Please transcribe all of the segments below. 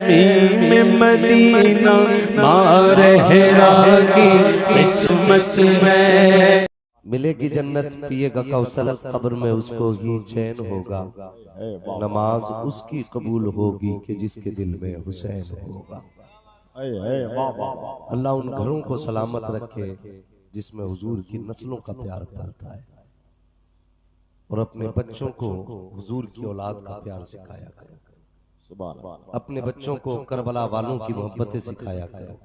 में मदीना मारहरा की किस्मत में। मिलेगी जन्नत, पिएगा कौसर, कब्र में उसको ही चैन होगा। नमाज उसकी कबूल होगी कि जिसके दिल में हुसैन होगा। अल्लाह उन घरों को सलामत रखे जिसमें हुजूर की नस्लों का प्यार पलता है, और अपने बच्चों को हुजूर की औलाद का प्यार सिखाया करो। अपने बच्चों को करबला वालों की मोहब्बतें सिखाया करो।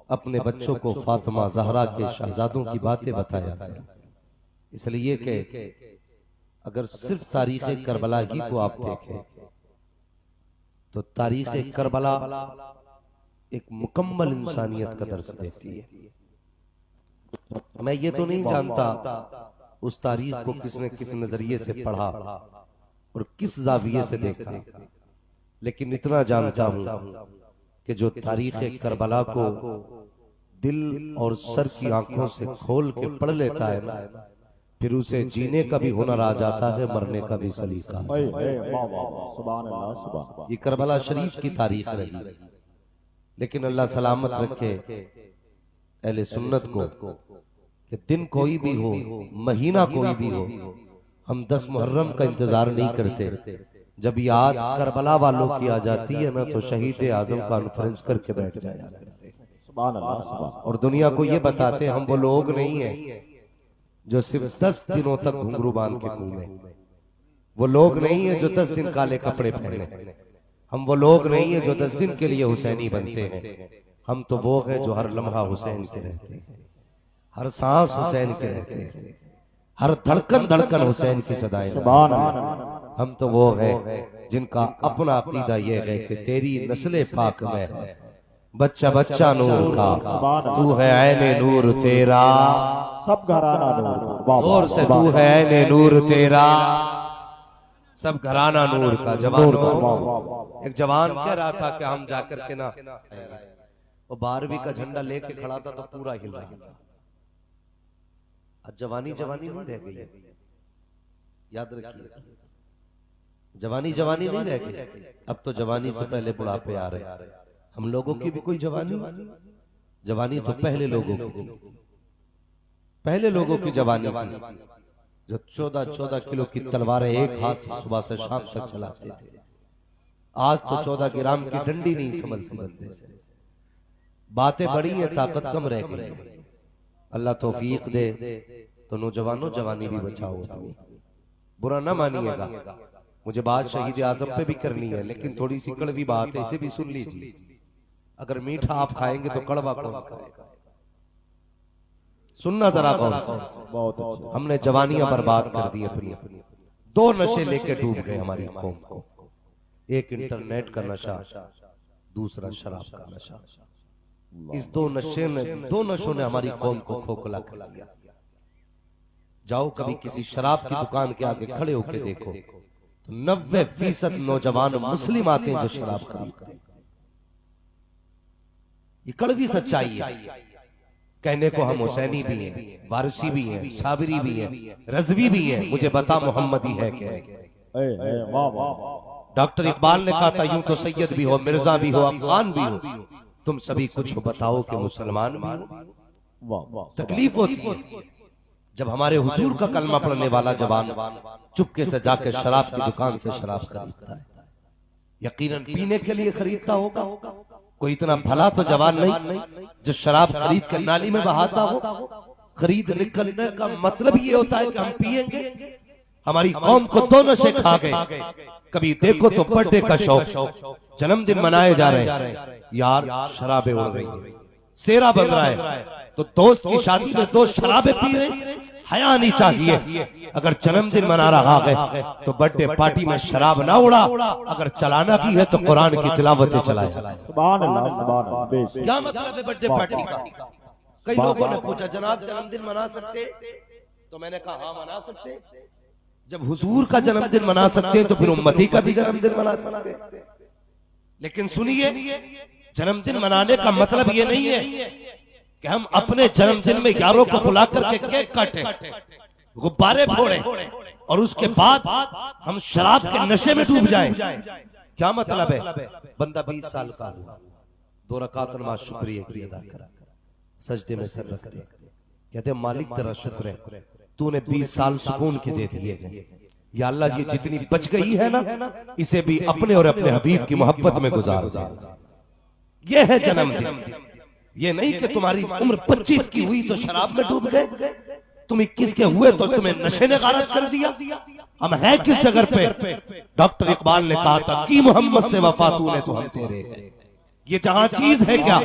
अपने बच्चों को फातिमा जहरा के शहजादों की बातें बताया करो। इसलिए कि अगर सिर्फ तारीख करबला ही को आप देखें तो तारीख करबला एक मुकम्मल इंसानियत का दर्स देती है। मैं ये तो नहीं जानता उस तारीख को किसने किस नजरिए से पढ़ा और किस जाविये से देखा, लेकिन इतना जानता हूं कि जो तारीख करबला को दिल और सर की आंखों से खोल के पढ़ लेता है ना, फिर उसे जीने का भी हुनर आ जाता है, मरने का भी सलीका। ये करबला शरीफ की तारीख रही, लेकिन अल्लाह सलामत रखे अहले सुन्नत को कि दिन कोई भी हो, महीना कोई भी हो, हम 10 मुहर्रम का इंतजार नहीं करते। जब याद करबला वालों की आ जाती है ना, तो शहीद आजम कॉन्फ्रेंस करके बैठ जाया करते और दुनिया को ये बताते हम वो लोग नहीं है जो सिर्फ 10 दिनों तक घुंघरू बांध के घूमे। वो लोग नहीं है जो 10 दिन काले कपड़े पहने। हम वो लोग नहीं है जो 10 दिन के लिए हुसैनी बनते हैं। हम तो वो हैं जो हर लम्हा हुसैन के रहते हैं, हर सांस हुसैन के रहते हैं, हर धड़कन धड़कन हुसैन की सदाएं। हम तो वो हैं जिनका अपना अकीदा ये है कि तेरी नस्ले पाक में है बच्चा बच्चा नूर का, तू है ऐने नूर तेरा, सब घराना नूर, जोर से तू है ऐने नूर तेरा, सब घराना नूर का। जवान एक जवान कह रहा था कि हम जाकर के ना, वो 12वीं का झंडा लेके खड़ा था तो पूरा हिल रहा था। आज जवानी जवानी नहीं रह गई, याद रखिए, जवानी जवानी नहीं रह गई। अब तो जवानी से पहले बुढ़ापे आ रहे। हम लोगों की भी कोई जवानी, जवानी तो पहले लोगों की थी। पहले लोगों की जवानी थी जो 14-14 किलो की तलवारें एक हाथ से सुबह से शाम तक चलाते थे। आज तो 14 ग्राम की डंडी नहीं संभलती बंदे से। बातें बड़ी है, ताकत कम रह गई है। अल्लाह तौफीक दे तो नौजवानों जवानी भी बचाओ अपनी। बुरा ना मानिएगा, मुझे बात शहीद आजम पे भी करनी है, लेकिन थोड़ी सी कड़वी बात है, इसे भी सुन लीजिए। अगर मीठा आप खाएंगे तो कड़वा कौन खाएगा? सुनना जरा गौर से। हमने जवानियां बर्बाद कर दी अपनी। 2 नशे लेके डूब गए हमारी कौम को। एक इंटरनेट का नशा, दूसरा शराब का नशा। इस 2 नशों ने हमारी कौम को खोखला कर दिया। जाओ कभी किसी शराब की दुकान के आगे खड़े होकर देखो तो 90% नौजवान मुस्लिम आते हैं जो शराब खरीदते हैं। ये कड़वी सच्चाई है। कहने को हम हुसैनी भी हैं, वारसी भी हैं, साबरी भी हैं, रजवी भी हैं, मुझे बता मोहम्मदी है क्या? डॉक्टर इकबाल ने कहा था यूं तो सैयद भी हो, मिर्जा भी हो, अफगान भी हो, तुम सभी कुछ बताओ कि मुसलमान भी हो। तकलीफ होती है जब हमारे हुजूर का कलमा पढ़ने वाला जवान चुपके से जाके शराब की दुकान से शराब खरीदता है। यकीनन पीने के लिए खरीदता होगा। कोई इतना भला तो जवान नहीं जो शराब खरीद कर नाली में बहाता हो। खरीद निकलने का मतलब ये होता है कि हम पिएंगे। हमारी कौम को 2 नशे खा गए। कभी देखो तो बर्थडे का शौक, जन्मदिन मनाए जा रहे हैं, यार शराबें उड़ रही हैं, सेरा बन रहा है, तो दोस्त की शादी में 2 शराबें पी रहे। हया नहीं चाहिए। अगर जन्मदिन मना रहा है तो बर्थडे पार्टी में शराब ना उड़ा। अगर चलाना की है तो कुरान की तिलावतें चलाए। क्या मतलब है बर्थडे पार्टी का? कई लोगों ने पूछा जनाब जन्मदिन मना सकते? तो मैंने कहा हाँ मना सकते। जब हुजूर का जन्मदिन मना सकते हैं तो फिर उम्मती का भी जन्मदिन मना सकते हैं। लेकिन सुनिए, जन्मदिन मनाने का मतलब ये नहीं है कि हम अपने जन्मदिन में यारों को बुला करके केक काटे, गुब्बारे फोड़े और उसके बाद हम शराब के नशे में डूब जाएं। क्या मतलब है? बंदा 20 साल का हुआ, 2 रकात नमाज शुक्रिया की अदा करा, सजदे में सर रख दे, कहते मालिक तेरा शुक्र है तूने 20 साल सुकून के दे दिए हैं। या अल्लाह ये जितनी बच गई है ना इसे भी अपने और अपने हबीब की मोहब्बत में गुजार दे। ये है जन्मदिन। ये नहीं कि तुम्हारी उम्र 25 की हुई तो शराब में डूब गए, तुम 21 के हुए तो तुम्हें नशे ने गारत कर दिया। हम हैं किस जगह पे? डॉक्टर इकबाल ने कहा था कि मोहम्मद से वफा तूने तो हम तेरे। ये जहां चीज है क्या?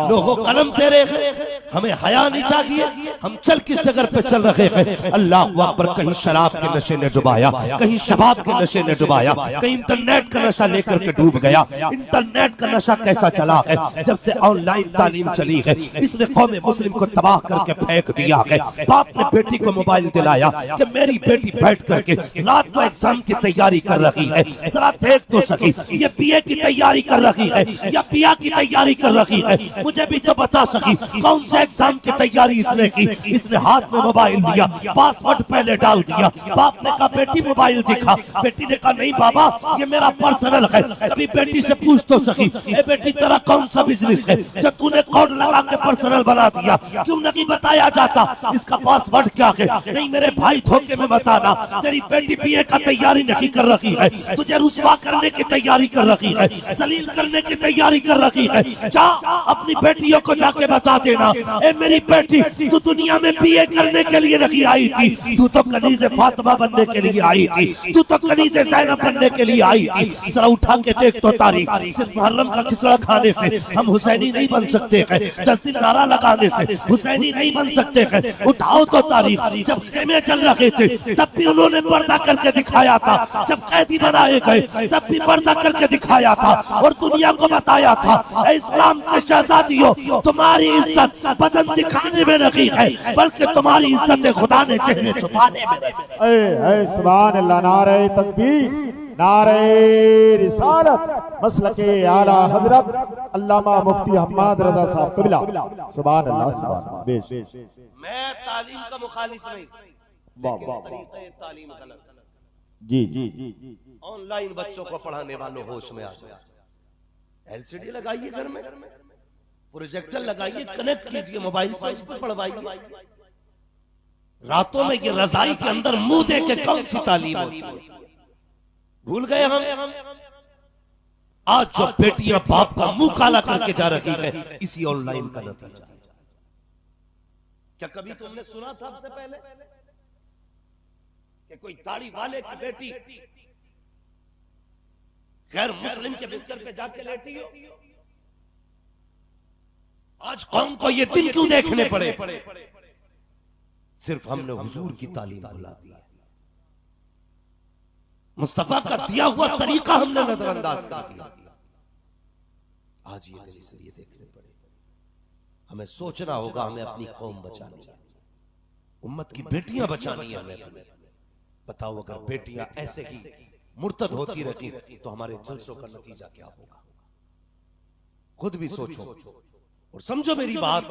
लोगों कलम तेरे हैं, हमें हया नहीं चाहिए। हम चल किस जगह पे चल रहे हैं? अल्लाह अकबर। कहीं शराब के नशे ने डुबाया, कहीं शबाब के नशे ने डुबाया, कहीं इंटरनेट का नशा लेकर के डूब गया। इंटरनेट का नशा कैसा चला है? जब से ऑनलाइन तालीम चली है इसने कौम मुस्लिम को तबाह करके फेंक दिया है। बाप ने बेटी को मोबाइल दिलाया कि मेरी बेटी बैठ करके रात को एग्जाम की तैयारी कर रही है, जरा देख तो सकी ये बीए की तैयारी कर रही है या पिया की तैयारी कर रही है, मुझे भी तो बता सकी कौन से एग्जाम की तैयारी इसने की। इसने हाथ में मोबाइल लिया, पासवर्ड पहले डाल दिया। बाप ने कहा बेटी मोबाइल दिखा, बेटी ने कहा नहीं बाबा ये मेरा पर्सनल है। कभी बेटी से पूछ तो सकी ए बेटी तेरा कौन सा बिजनेस है जब तूने कोड लगा के पर्सनल बना दिया? क्यों नहीं बताया जाता इसका पासवर्ड क्या है? नहीं मेरे भाई धोखे में बताना, तेरी बेटी बीए का तैयारी नहीं कर रही है, तुझे रुसवा करने की तैयारी कर रही है, जलील करने की तैयारी कर रही है। जा अपनी बेटियों को जाके बता देना ए मेरी बेटी तू दुनिया में बीए करने के लिए नहीं आई थी, तू तो कनीज़े फातिमा बनने के लिए आई थी, तू तो कनीज़े ज़ैनब बनने के लिए आई थी। जरा उठा के देख तो तारीख, सिर्फ मुहर्रम का खिचड़ा खाने से हम हुसैनी नहीं बन सकते हैं, 10 दिन नारा लगाने से हुसैनी नहीं बन सकते हैं। उठाओ तो तारीख, जब खेमे चल रहे थे तब भी उन्होंने पर्दा करके दिखाया था, जब कैदी बनाए गए तब भी पर्दा करके दिखाया था और दुनिया को बताया था इस्लाम के शहजादियों तुम्हारी इज्जत बदन दिखाने में नहीं है बल्कि तुम्हारी इज्जत खुदा ने चेहरे छुपाने में है। सुभान अल्लाह। नारे तकबीर, नारे रिसालत, मसलके आला हजरत अल्लामा मुफ्ती हम्माद रजा साहब कबिला। सुभान अल्लाह, सुभान अल्लाह। बेश मैं तालीम का मुखालिफ नहीं, तरीक़े तालीम गलत। जी जी जी। ऑनलाइन बच्चों को पढ़ाने वालों होश में आ जाए, एलसीडी लगाइए घर में, प्रोजेक्टर लगाइए, कनेक्ट कीजिए मोबाइल से, उस पर पढ़वाइए। रातों में ये रजाई के अंदर मुंह दे के कौन सी तालीम होती है? भूल गए हम। आज जो बेटियां बाप का मुंह काला करके जा रही है इसी ऑनलाइन का नतीजा। क्या कभी तुमने सुना था सबसे पहले कि कोई दाढ़ी वाले की बेटी गैर मुस्लिम के बिस्तर पे जाके लेटी हो? आज कौम को ये दिन क्यों देखने पड़े? सिर्फ हमने हुजूर की तालीम भुला दी है, मुस्तफा का दिया हुआ तरीका हमने नजरअंदाज कर दिया। आज ये दिन इसलिए देखने पड़े। हमें सोचना होगा, हमें अपनी कौम बचानी है, उम्मत की बेटियां बचानी है हमें। बताओ अगर बेटियां ऐसे ही मुर्तद होती रहती तो हमारे जलसों का नतीजा क्या होगा? खुद भी सोचो और समझो मेरी बात।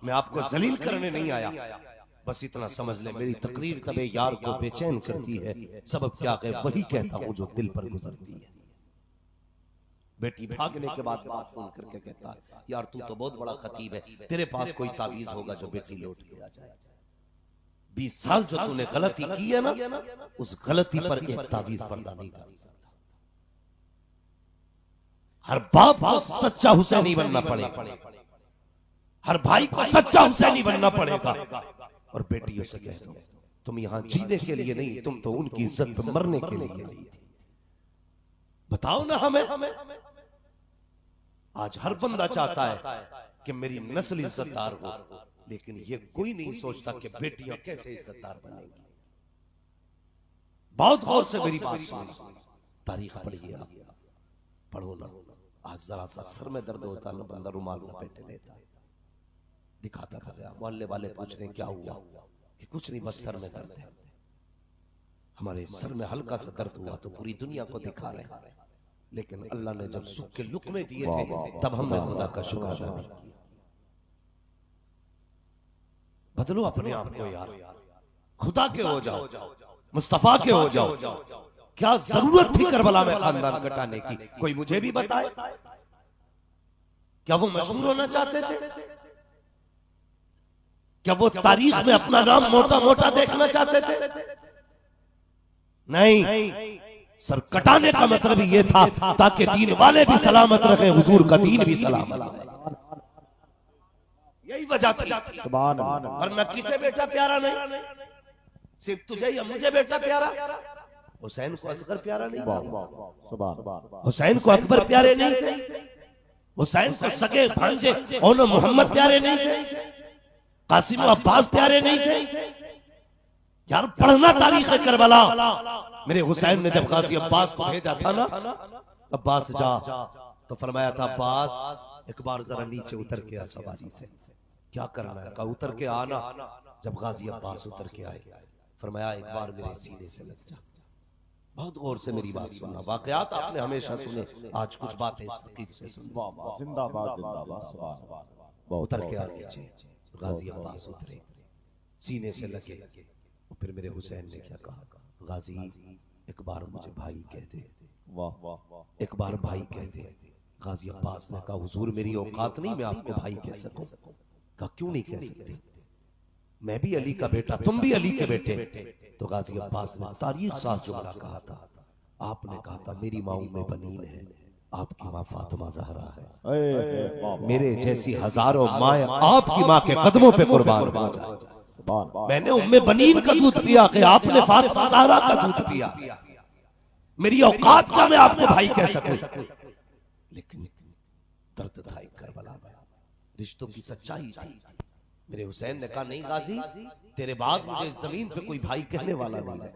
मैं आपको जलील करने नहीं आया, बस इतना समझ ले मेरी तकरीर तबे यार को बेचैन करती है, सबब क्या है वही कहता हूं जो दिल पर गुजरती है। बेटी भागने के बाद बात सुन करके कहता है यार तू तो बहुत बड़ा खतीब है, तेरे पास कोई तावीज होगा जो बेटी लौट के आ जाए। 20 साल जो तूने गलती की है ना, उस गलती पर एक तावीज पर्दा नहीं डाल सकता। हर बाप को सच्चा हुसैनी बनना पड़ेगा, हर भाई को सच्चा हुसैनी बनना पड़ेगा। और बेटियों से कह दो तुम यहां जीने के लिए नहीं, तुम तो उनकी इज्जत पे मरने के लिए नहीं थी। बताओ ना हमें। आज हर बंदा चाहता है कि मेरी नस्ल इज्जतदार हो, लेकिन ये कोई नहीं सोचता कि बेटियां कैसे इज्जतदार बनेंगी। बहुत गौर से मेरी बात सुनो, तारीख पढ़िए आप, पढ़ो ना। आज जरा सा सर में दर्द होता ना, बंदा रुमाल लपेटे लेता, दिखाता कर रहा। मोहल्ले वाले पूछ रहे क्या हुआ, कि कुछ नहीं बस सर में दर्द है। हमारे सर में हल्का सा दर्द हुआ तो पूरी दुनिया को दिखा रहे हैं, लेकिन अल्लाह ने जब सुख के लुक़मे दिए थे तब हमने खुदा का शुक्र अदा नहीं किया। बदलो अपने आप को यार, खुदा के हो जाओ, मुस्तफा के हो जाओ। क्या जरूरत थी करबला में खानदान कटाने की? कोई मुझे भी बताए। क्या वो मशहूर होना चाहते थे? क्या वो तारीख में अपना नाम मोटा मोटा देखना चाहते थे? नहीं, सर कटाने का मतलब ये था ताकि दीन वाले भी सलामत रहे, हुजूर का दीन भी सलामत रहे। यही वजह थी। वरना किसे बेटा प्यारा नहीं, सिर्फ तुझे या मुझे बेटा प्यारा। हुसैन को असगर प्यारा नहीं था, हुसैन को अकबर प्यारे नहीं थे, हुसैन को सगे भांजे और मोहम्मद प्यारे नहीं थे, कासिम अब्बास प्यारे नहीं थे। यार पढ़ना तारीख है करबला। मेरे हुसैन ने जब गाजी अब्बास को भेजा था ना, अब्बास जा, तो फरमाया था अब्बास एक बार जरा नीचे उतर के आ सवारी से। क्या करना है? कहा उतर के आना। जब गाजी अब्बास उतर के आए, फरमाया एक बार मेरे सीने से लग जा। बहुत गौर से मेरी बात सुनना। वाकयात आपने हमेशा सुने, आज कुछ बातें इस फकीर से सुनो। जिंदाबाद जिंदाबाद सुभान अल्लाह। उतर के आ नीचे, गाजी अब्बास उतरे, सीने से लगे। फिर मेरे हुसैन ने क्या कहा? गाजी एक बार मुझे भाई कह दे, एक बार भाई कह दे। गाजी अब्बास ने कहा हुजूर मेरी औकात नहीं, मैं आपको भाई कह सकूं। कहा क्यों नहीं कह सकते? मैं भी अली का बेटा, तुम भी अली के बेटे। तो गाजी अब्बास ने तारीख साथ जुमला कहा था। आपने कहा था मेरी माँ उम्मे बनीन है, आपकी माँ फातिमा ज़हरा है। मेरे जैसी हजारों माँ आपकी माँ के कदमों पे कुर्बान हो जाए। मैंने उम्मे बनीन का दूध पिया कि आपने फातिमा ज़हरा का दूध पिया। मेरी औकात क्या मैं आपको भाई कह सकूं? लेकिन दर्द था एक करबला में, रिश्तों की सच्चाई थी। मेरे हुसैन ने कहा नहीं गाजी, तेरे बाद मुझे जमीन पे कोई भाई कहने वाला नहीं है,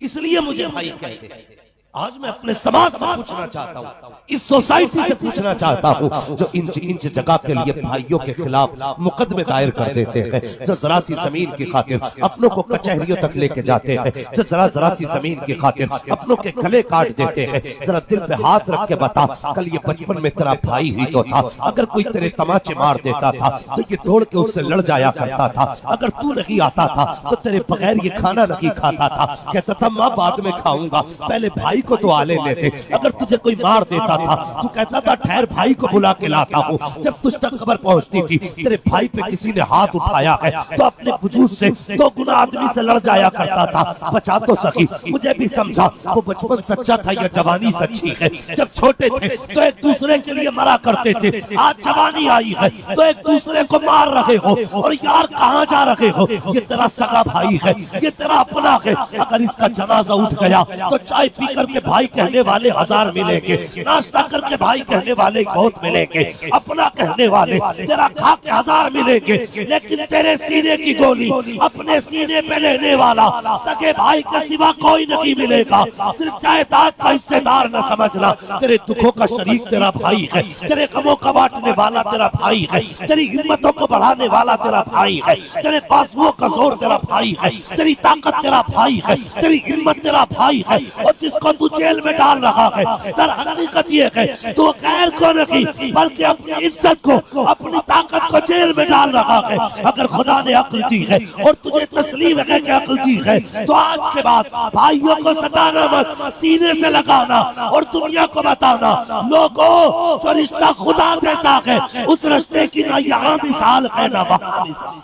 इसलिए मुझे भाई कहते। आज मैं अपने समाज से पूछना चाहता हूँ, इस सोसाइटी से पूछना चाहता हूँ जो इंच इंच जगह के लिए भाइयों के खिलाफ मुकदमे दायर कर देते हैं, जो जरा सी जमीन की खातिर अपनों को कचहरियों तक लेके जाते हैं, जो जरा सी जमीन की खातिर अपनों के गले काट देते हैं। जरा दिल पे हाथ रख के बता, कल ये बचपन में तेरा भाई ही तो था। अगर कोई तेरे तमाचे मार देता था तो ये दौड़ के उससे लड़ जाया करता था। अगर तू नहीं आता था तो तेरे बगैर ये खाना नहीं खाता था। कहता था माँ बाद में खाऊंगा, पहले भाई को तो आले लेते। अगर तुझे कोई मार देता था तू कहता था ठहर भाई को बुला के लाता हूँ। जब तुझ तक खबर पहुंचती थी तेरे भाई पे किसी ने हाथ उठाया है तो अपने वजूद से दो गुना आदमी से लड़ जाया करता था। बचा तो सकी, मुझे भी समझा वो बचपन सच्चा था या जवानी सच्ची है। जब छोटे थे तो एक दूसरे के लिए मरा करते थे, आज जवानी आई है तो एक दूसरे को मार रहे हो। और यार कहाँ जा रहे हो? ये तेरा सगा भाई है, ये तेरा अपना है। अगर इसका जनाजा उठ गया तो चाय पी करके भाई कहने वाले हजार मिलेंगे, नाश्ता करके भाई कहने वाले बहुत मिलेंगे, अपना कहने वाले तेरा खा के हजार मिलेंगे। लेकिन तेरे सीने की गोली अपने सीने पे लेने वाला सगे भाई के सिवा कोई नहीं मिलेगा। सिर्फ जायदाद का हिस्सेदार न समझना, तेरे दुखों का शरीक तेरा भाई है, तेरे गमों का बांटने वाला तेरा भाई है, तेरी हिम्मतों को बढ़ाने वाला तेरा भाई है, तेरे बाजुओं का जोर तेरा भाई है, तेरी ताकत तेरा भाई है, तेरी हिम्मत तेरा भाई है। और जिसको तू जेल में डाल रहा है दर हकीकत ये है तो गैर को नहीं बल्कि अपनी इज्जत को, अपनी ताकत को जेल में डाल रहा है। अगर खुदा ने अक्ल दी है और तुझे तस्लीम है कि अक्ल दी है तो आज के बाद भाइयों को सताना मत, सीने से लगाना और दुनिया को बताना लोगों जो रिश्ता खुदा देता है उस रिश्ते की ना यहाँ मिसाल है ना वहाँ मिसाल।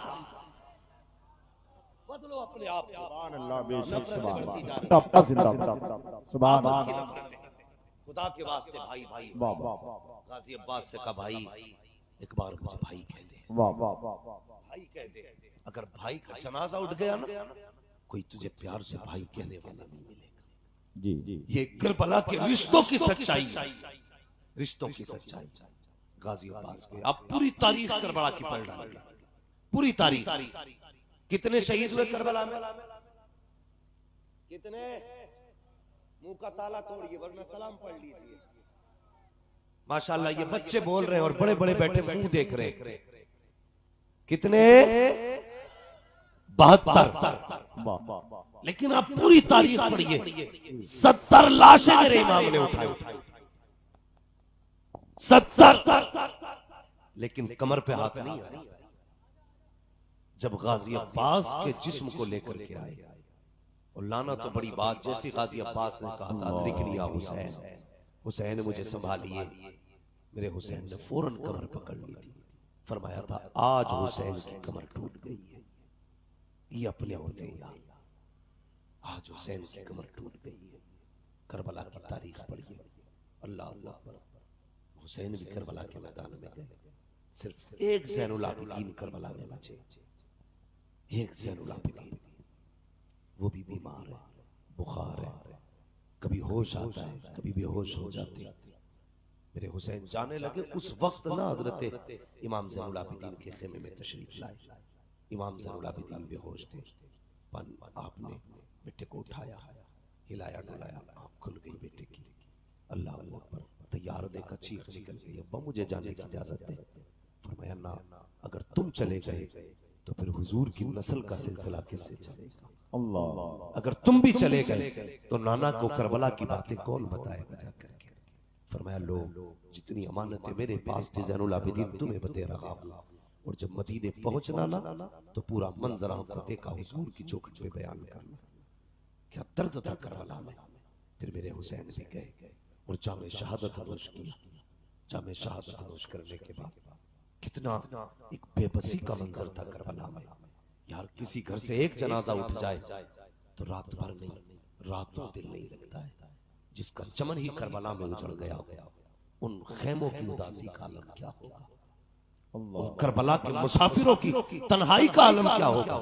बदलो अपने आप को। खुदा के वास्ते भाई भाई गाजी अब्बास से कहा भाई एक बार मुझे भाई कह दे, भाई कह दे। अगर भाई का जनाजा उठ गया ना कोई तुझे प्यार से भाई कहने वाला नहीं मिलेगा। जी ये करबला के रिश्तों की सच्चाई, रिश्तों की सच्चाई। गाजी अब्बास के अब पूरी तारीख करबला की पढ़ डालेंगे, पूरी तारीख। कितने शहीद हुए करबला में? कितने? मुंह का ताला तोड़िए वरना सलाम पढ़ लीजिए। माशाल्लाह ये बच्चे बोल रहे हैं और बड़े बड़े बैठे मुंह देख रहे हैं। कितने? 72। लेकिन आप पूरी तारीख पढ़िए, 70 लाशें मेरे इमाम ने उठाई, 70। लेकिन कमर पे हाथ नहीं आया। जब गाजी अब्बास के जिस्म को लेकर के आए और लाना तो बड़ी बात, जैसे गाजी अब्बास ने कहा था अदरिकनी या हुसैन, हुसैन मुझे संभालिए, मेरे हुसैन ने फौरन कमर पकड़ ली थी। फरमाया था आज हुसैन की कमर टूट गई है, ये अपने होते हैं, आज हुसैन की कमर टूट गई है। करबला की तारीख पढ़िए, अल्लाह अल्लाह, हुसैन भी करबला के मैदान में गए, सिर्फ एक ज़ैनुल आबिदीन करबला में बचे, एक ज़ैनुल आबिदीन, वो भी बीमार है, बुखार है, कभी होश आता है कभी बेहोश हो जाते हैं। मेरे हुसैन जाने लगे, उस वक्त ना हजरत इमाम ज़ैनुल आबिदीन के खेमे में तशरीफ लाए। इमाम ज़ैनुल आबिदीन बेहोश थे, आपने बेटे को उठाया, हिलाया डुलाया, आँख खुल गई बेटे की। अल्लाह अल्लाह पर तैयार देखा, चीख निकल गई, अब्बा मुझे जाने की इजाजत दे। फरमाया ना, अगर तुम चले गए तो फिर हुजूर की नस्ल का सिलसिला किससे चलेगा? अल्लाह, अगर तुम भी चले गए तो नाना को करबला की बातें कौन बताएगा जाकर के? फरमाया लो, जितनी अमानतें मेरे पास थी ज़ैनुल आबिदीन तुम्हें बते रहा हूं। और जब मदीने पहुंचना ना तो पूरा मंजर आंखों देखा, हुजूर की चौखट पे बयान करना, क्या दर्द था करबला में। फिर मेरे हुसैन भी गए और जामे शहादत नोश किया। जामे शहादत नोश करने के बाद कितना एक बेबसी का मंजर था करबला में। यार किसी घर से एक जनाजा उठ जाए तो रात भर नहीं, रातों दिन नहीं लगता है। जिसका चमन ही करबला में उजड़ गया, उन खेमों की उदासी का आलम क्या होगा? उन करबला के मुसाफिरों की तन्हाई का आलम क्या होगा?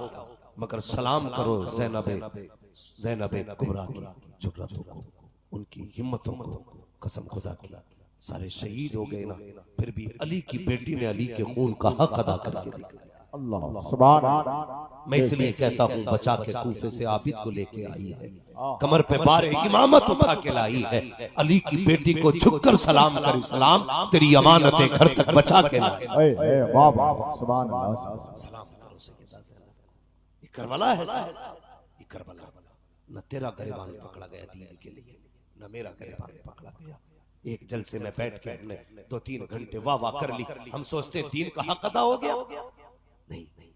मगर सलाम करो ज़ैनब कुबरा की जुर्रतों को, उनकी हिम्मतों को, कसम खुदा की सारे शहीद हो गए ना, फिर भी अली की बेटी ने अली के खून का हक अदा करके दिखाया। अल्लाह, सुभान अल्लाह। मैं इसलिए कहता हूँ बचा के कूफे से आबिद को लेके आई है, कमर पे बारे इमामत उठा के लाई है। अली की बेटी को झुककर सलाम कर, सलाम तेरी अमानतें घर तक बचा के लाई। वाह वाह, सुभान अल्लाह। सलाम करो सैयदा ज़ैनब। ये करबला है साहब, ये करबला। न तेरा गरिबान पकड़ा गया दीन के लिए, न मेरा गरिबान पकड़ा गया। एक जलसे में बैठ के हमने 2-3 घंटे वाह वाह कर ली। हम सोचते दीन का हक अदा हो गया, नहीं नहीं,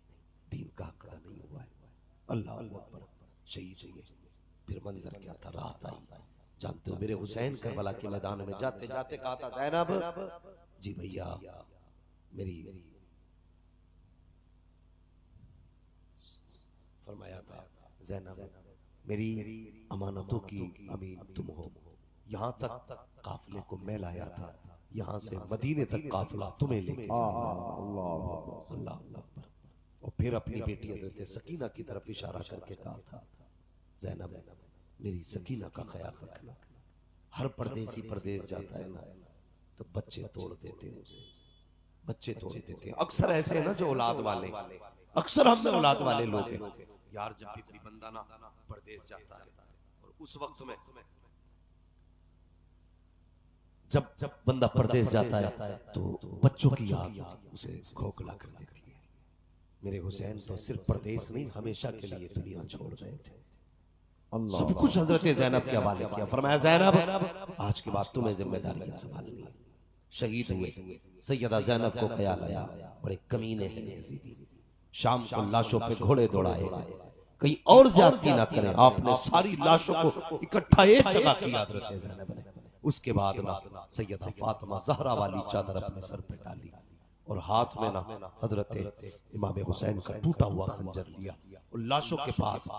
दीन का हक अदा नहीं हुआ है। अल्लाह अल्लाह पर शहीद हुए। फिर मंजर क्या था, रात आई। जानते हो मेरे हुसैन करबला के मैदान में जाते जाते कहा था, ज़ैनब जी भैया मेरी, फरमाया था ज़ैनब मेरी अमानतों की अमीन तुम हो। यहाँ तक काफिले को मैं लाया था, यहाँ से मदीने तक काफिला तुम्हें लेके अल्लाह अल्लाह। और फिर अपनी बेटी हज़रत सकीना की तरफ इशारा करके कहा था, ज़ैनब मेरी सकीना का ख्याल रखना। हर परदेसी परदेस जाता है ना तो बच्चे तोड़ देते हैं उसे, बच्चे तोड़ देते हैं। अक्सर ऐसे है ना जो औलाद वाले, अक्सर हम में औलाद वाले लोग हैं यार। जब भी कोई बंदा ना परदेस जाता है और उस वक्त में जब बंदा परदेस जाता है तो बच्चों की याद उसे खोखला कर देती है। मेरे हुसैन तो सिर्फ परदेस नहीं, हमेशा के लिए दुनिया छोड़ रहे थे। सब कुछ हजरत ज़ैनब के हवाले किया। फरमाया ज़ैनब आज के बाद तुम्हें जिम्मेदारियां संभालनी है। शहीद हुए। सैयदा ज़ैनब को ख्याल आया बड़े कमीने हैं यज़ीदी, शाम को लाशों पे घोड़े दौड़ाए, कहीं और ज्यादती ना करें। आपने सारी लाशों को इकट्ठा एक जगह किया हजरत ज़ैनब ने। उसके बाद ना सैयदा फातिमा ज़हरा वाली चादर अपने सर पे डाली और हाथ में ना हजरत इमाम हुसैन का टूटा हुआ खंजर लिया और लाशों के पास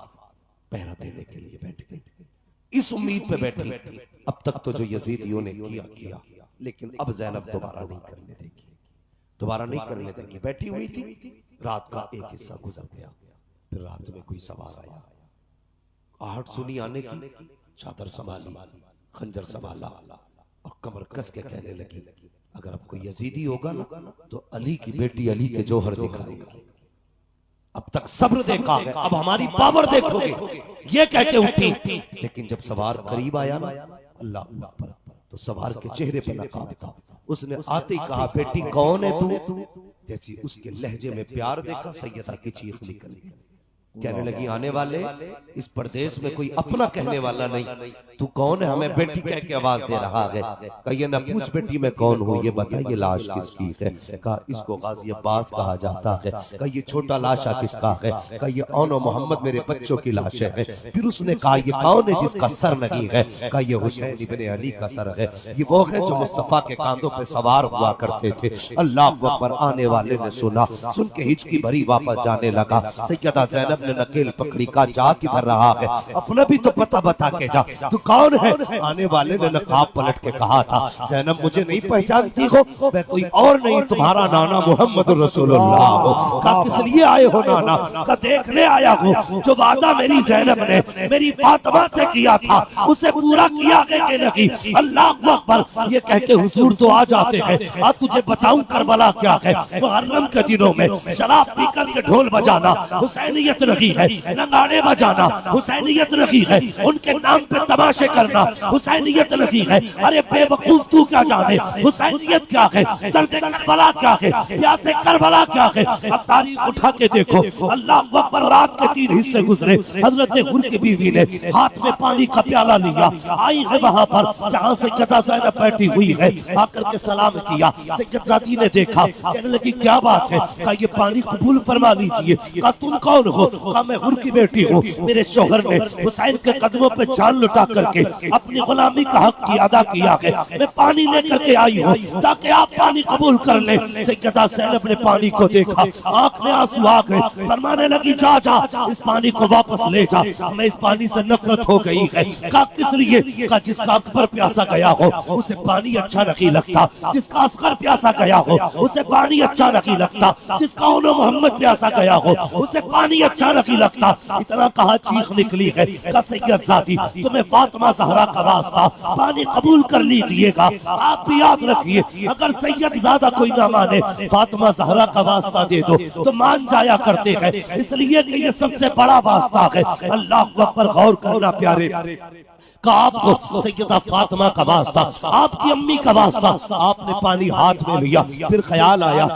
पहरा देने के लिए बैठ गई। इस उम्मीद पे बैठी, अब तक तो जो यजीदियों ने किया, लेकिन अब ज़ैनब दोबारा नहीं करने देगी, दोबारा नहीं करने देगी। बैठी हुई थी, रात का एक हिस्सा गुजर गया। फिर रात में कोई सवार आया, आहट सुनी आने की, चादर संभाली, खंजर संभाला और कमर कस के कहने लगी, अगर अब कोई यजीदी होगा ना तो अली की बेटी अली के जौहर दिखाएगा। अब तक सब्र देखा है, अब हमारी पावर देखोगे। ये कह के उठी, लेकिन जब सवार करीब आया ना अल्लाह अल्लाह पर, तो सवार के चेहरे पर नकाब था। उसने आते ही कहा, बेटी कौन है तू? जैसी उसके लहजे में प्यार देखा, सैयदा की चीख निकल गई। कहने लगी आने वाले इस प्रदेश में कोई अपना कहने वाला नहीं, तू कौन है हमें बेटी कह के आवाज दे रहा है? कहिए न पूछ बेटी मैं कौन हूँ, ये बताइए लाश किसकी है? कहा इसको गाजी अब्बास कहा जाता है। कहिए छोटा लाशा किसका है? कहिए औनो मोहम्मद मेरे बच्चों की लाश है। फिर उसने कहा ये कौन है जिसका सर नहीं है? कहिए हुसैन इब्ने अली का सर है। ये वो है जो मुस्तफा के कांधों पे सवार हुआ करते थे। अल्लाह अकबर। आने वाले ने सुना, सुन के हिचकी भरी वापस जाने लगा। सैयदा ज़ैनब ने नकेल पकड़ी, का जा किधर रहा है? अपना भी तो पता बता के जा, तू कौन है? आने वाले ने नकाब पलट के कहा था ज़ैनब मुझे नहीं पहचानती हो, मैं कोई और नहीं तुम्हारा नाना मोहम्मद रसूलुल्लाह हो। का किस लिए आए हो नाना? का देखने आया हूँ जो वादा मेरी ज़ैनब ने मेरी फातिमा से किया था उसे पूरा किया कि नहीं? अल्लाह अकबर। ये कह के हुजूर तो आ जाते हैं। आज तुझे बताऊं करबला क्या है। मुहर्रम के दिनों में शराब पी करके ढोल बजाना हुसैनियत नहीं है, नगाड़े बजाना हुसैनियत नहीं है, उनके नाम पे तमाशे करना हुसैनियत नहीं है। अरे बेवकूफ तू क्या जाने हुसैनियत क्या है, दर्द करबला क्या है, प्यासे करबला क्या है। अब तारीख उठा के देखो। अल्लाह अकबर। रात के 3 हिस्से गुजरे। हजरत हुर की बीवी ने हाथ में पानी का प्याला लिया, आई है वहां पर जहां से सैयदा ज़ैनब बैठी हुई है। आकर के सलाम किया। सैयदजादी ने देखा, कहने लगी क्या बात है? कहा ये पानी कबूल फरमा लीजिए। कहा तुम कौन हो? कहा मैं हुर की बेटी हूँ। मेरे शौहर ने हुसैन के कदमों पे जान लुटा करके अपनी गुलामी का हक की अदा किया है। मैं पानी लेकर के आई हूँ ताकि आप पानी कबूल कर ले। सैयदा ज़ैनब ने पानी को देखा, आंख में आंसू आ गए। फरमाने लगी जा जा इस पानी को वापस ले जा, मैं इस पानी से नफरत हो गई है। कहा किस लिए? कहा जिसका अकबर प्यासा गया हो उसे पानी अच्छा नहीं लगता, जिसका असगर प्यासा गया हो उसे पानी अच्छा नहीं लगता, जिसका उन्हों मोहम्मद प्यासा गया हो उसे पानी अच्छा नहीं लगता। इतना कहा चीख निकली है। सैयदजादी तुम्हें फातिमा ज़हरा का वास्ता पानी कबूल कर लीजिएगा। आप भी याद रखिए अगर सैयदजादा कोई ना माने फातिमा ज़हरा का वास्ता दे दो तो मान जाया करते हैं, इसलिए कि ये सबसे बड़ा वास्ता है। अल्लाह अकबर। गौर करना प्यारे, का आपको सैयदा फातिमा का वास्ता, आपकी अम्मी का वास्ता, आपने पानी हाथ में लिया। फिर ख्याल आया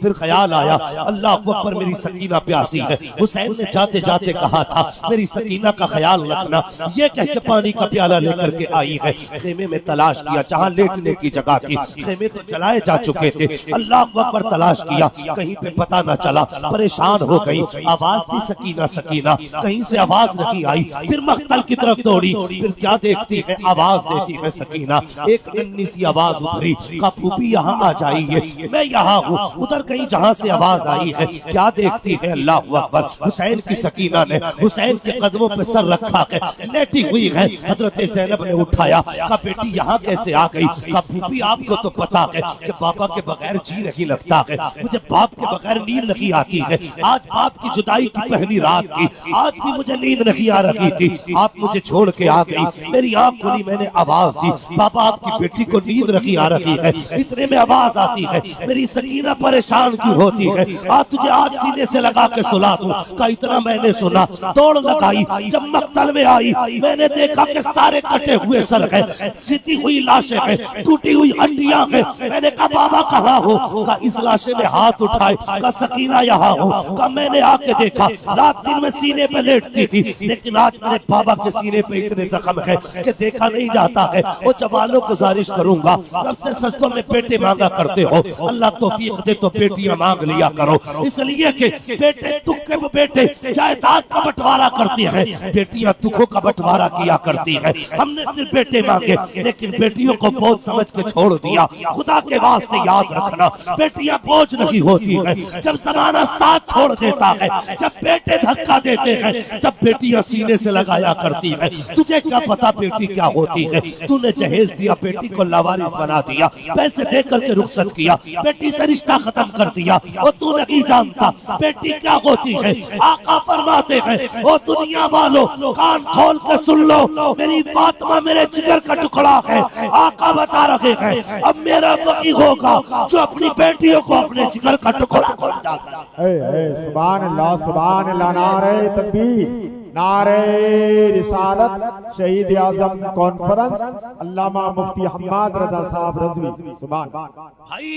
फिर ख्याल आया अल्लाह अकबर मेरी सकीना प्यासी है। हुसैन ने जाते जाते कहा था मेरी सकीना का ख्याल रखना। ये कह के पानी का प्याला लेकर के आई है। खेमे में तलाश किया, जहाँ लेटने की जगह थी, खेमे तो जलाए जा चुके थे। अल्लाह अकबर तलाश किया, कहीं पे पता न चला, परेशान हो गई। आवाज दी सकीना सकीना, कहीं से आवाज नहीं आई। फिर मख्तल की तरफ दौड़ी, फिर क्या देखती है? आवाज देती है सकीना। एक नन्ही सी आवाज उभरी, का फूफी यहाँ आ जाइए, मैं यहाँ हूँ। उधर कहीं जहाँ से आवाज आई है क्या देखती है? अल्लाह अकबर। हुसैन की सकीना ने हुसैन के कदमों पे सर रखा है, लेटी हुई है। हजरत ज़ैनब ने उठाया, कहा बेटी यहाँ कैसे आ गई? कहा फूफी आपको तो पता है कि पापा के बगैर जी नहीं लगता है, मुझे बाप के बगैर नींद नहीं आती है। आज बाप की जुदाई की पहली रात थी, आज भी मुझे नींद नहीं आ रही थी। आप मुझे छोड़ के आ गई, मेरी आंख खुली, मैंने आवाज दी पापा आपकी बेटी को नींद नहीं आ रही है। इतने में आवाज आती है, मेरी सकीना परेशान क्यों होती है? आज तुझे आज सीने से लगा के सुला दूं। का इतना मैंने सुना, दौड़ लगाई। जब मक्तल में आई मैंने देखा कि सारे कटे हुए सर है, जीती हुई लाशें हैं, टूटी हुई हड्डियां हैं। मैंने कहा बाबा कहाँ हो? का इस लाशे में हाथ उठाए, का सकीना यहाँ हो। का मैंने आके देखा, रात दिन में सीने पे लेटती थी, लेकिन आज मेरे बाबा के सीने पे इतने जख्म है कि देखा नहीं जाता है। वो जवानों को गुजारिश करूंगा, रब से सजदों में बेटे मांगा करते हो, अल्लाह तौफीक दे तो बेटियां मांग लिया करो। इसलिए कि बेटे दुख के बेटे जायदाद का बंटवारा करती है, बेटियां दुखों का बंटवारा किया करती है। हमने सिर्फ बेटे मांगे, लेकिन बेटियों को बोझ समझ के छोड़ दिया। खुदा के वास्ते याद रखना, बेटियां बोझ नहीं होती है। जब जमाना साथ छोड़ देता है, जब बेटे धक्का देते हैं, तब बेटियां सीने से लगाया करती है। तुझे क्या पता बेटी क्या होती है? तूने जहेज दिया, बेटी को लावारिस बना दिया, पैसे दे करके रुखसत किया, बेटी से रिश्ता खत्म कर दिया, और तू नहीं जानता बेटी क्या होती है। आका फरमाते हैं, ओ दुनिया वालों कान खोल कर सुन लो, मेरी फातिमा मेरे जिगर का टुकड़ा है। आका बता रहे हैं, अब मेरा वही होगा जो अपनी बेटियों को अपने जिगर का टुकड़ा समझता है। सुभान अल्लाह, सुभान अल्लाह, नारे तकबीर, नारे रिसालत, शहीद आजम कॉन्फ्रेंस, अल्लामा मुफ्ती हम्माद रजा साहब रज़वी। सुभान भाई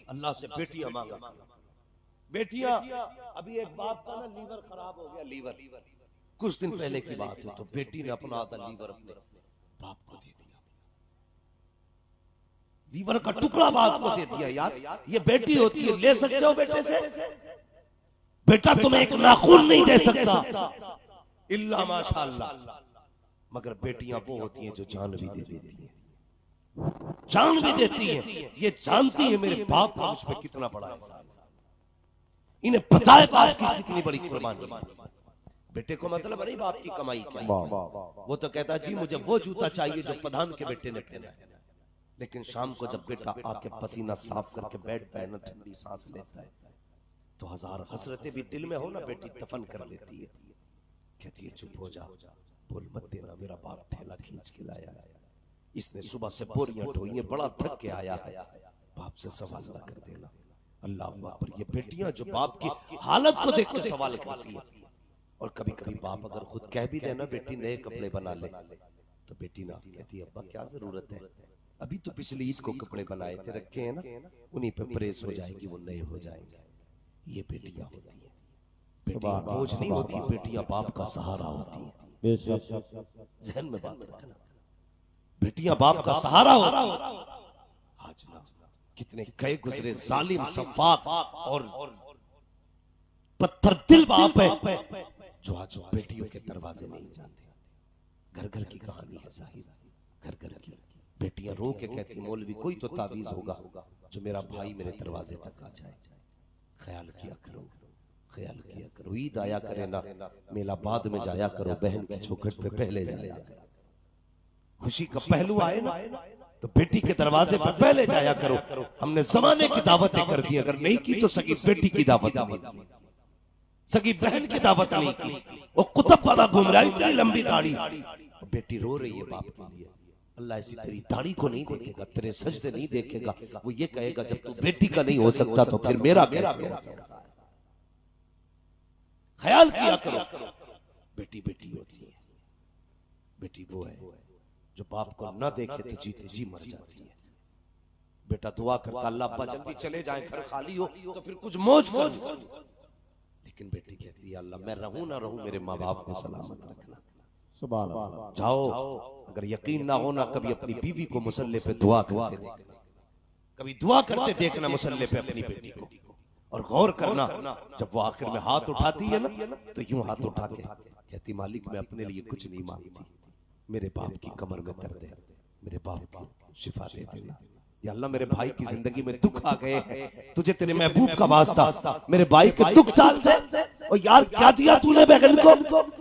अल्लाह से बेटियां मांगा, बेटियां, अभी एक बाप का ना लीवर खराब हो गया, लीवर कुछ दिन पहले की बात है, तो बेटी ने अपना आधा लीवर अपने बाप को दे दिया, लीवर का टुकड़ा बाप को दे दिया। यार ये बेटी होती है, ले सकते हो बेटे से? बेटा तुम्हें एक नाखून नहीं दे सकता इल्ला माशाअल्लाह, मगर बेटियां वो होती हैं जो जान भी दे देती हैं, जान भी देती हैं। ये जानती है मेरे बाप का मुझ पे कितना बड़ा एहसान, इन्हें पता है बाप की कितनी बड़ी कुर्बानी। बेटे को मतलब नहीं बाप की कमाई क्या, वो तो कहता जी मुझे वो जूता चाहिए जो प्रधान के बेटे ने पहना है, लेकिन शाम को जब बेटा आके पसीना साफ करके बैठता है ना, ठंडी सांस लेता है, तो हजार हसरतें भी दिल में हो ना, बेटी दफन कर लेती है, कहती है चुप हो जा, बोल मत देना, मेरा बाप ठेला खींच के लाया है, इसने सुबह से बोरियां ढोई है, बड़ा थक के आया है, बाप से सवाल ना कर देना। अल्लाह अकबर। ये बेटियां जो बाप की हालत को देख के सवाल करती है, और कभी कभी बाप अगर खुद कह भी देना बेटी नए कपड़े बना ले, तो बेटी ना कहती है अब्बा क्या जरूरत है, अभी तो पिछली ईद को कपड़े बनाए थे रखे हैं ना, उन्हीं पे प्रेस हो जाएगी, वो नए हो जाएंगे। ये बेटियां होती है, बेटियां बोझ नहीं होती, बेटियां बाप का सहारा होती है। जहन में बात रखना, बेटियां बाप का सहारा होती है। आज ना कितने कई गुजरे जालिम सफाक और पत्थर दिल बाप है जो आज बेटियों के दरवाजे नहीं जाते। घर घर की कहानी है साहिब, घर घर की बेटियां रो के कहती मौलवी कोई तो तावीज होगा जो मेरा भाई मेरे दरवाजे तक आ जाए। ख्याल किया करो, ख्याल किया करो, ईद आया करे ना, मेला बाद में जाया करो, बहन की चौखट पे पहले जाया करो, खुशी का पहलू आए ना तो बेटी के दरवाजे पर पहले जाया करो। हमने जमाने की दावतें कर दी, अगर नहीं की तो सगी बेटी की दावत नहीं की, सगी बहन की दावत नहीं की। वो कुतुब वाला घूम रहा है, इतनी लंबी दाढ़ी, बेटी रो रही है बाप के लिए। अल्लाह ऐसी तेरी दाढ़ी को नहीं देखेगा, तेरे सजदे नहीं देखेगा, वो ये कहेगा जब तू बेटी का नहीं हो सकता तो फिर मेरा कैसे हो सकता। ख्याल किया करो, बेटी बेटी होती है, बेटी वो है जो बाप को न देखे तो जीते जी मर जाती है। बेटा दुआ करता अल्लाह अब्बा जल्दी चले जाए, घर खाली हो तो फिर कुछ मौज करो, लेकिन बेटी कहती है अल्लाह मैं रहूं ना रहूं, मेरे माँ बाप को सलामत रखना। सुभान अल्लाह। जाओ, अगर यकीन ना होना कभी अपनी बीवी को मुसल्ले पे दुआ करते देखना, कभी दुआ करते देखना मुसल्ले पे अपनी बेटी को, और गौर करना जब वो आखिर में हाथ उठाती है ना तो यूं हाथ उठा के कहती मालिक मैं अपने लिए कुछ नहीं मांगती, मेरे बाप की कमर में दर्द है, मेरे बाप की शिफा दे दे। या अल्लाह मेरे भाई की जिंदगी में दुख आ गए हैं, तुझे तेरे महबूब का वास्ता मेरे भाई के दुख डाल दे। और यार क्या दिया तूने बहन को,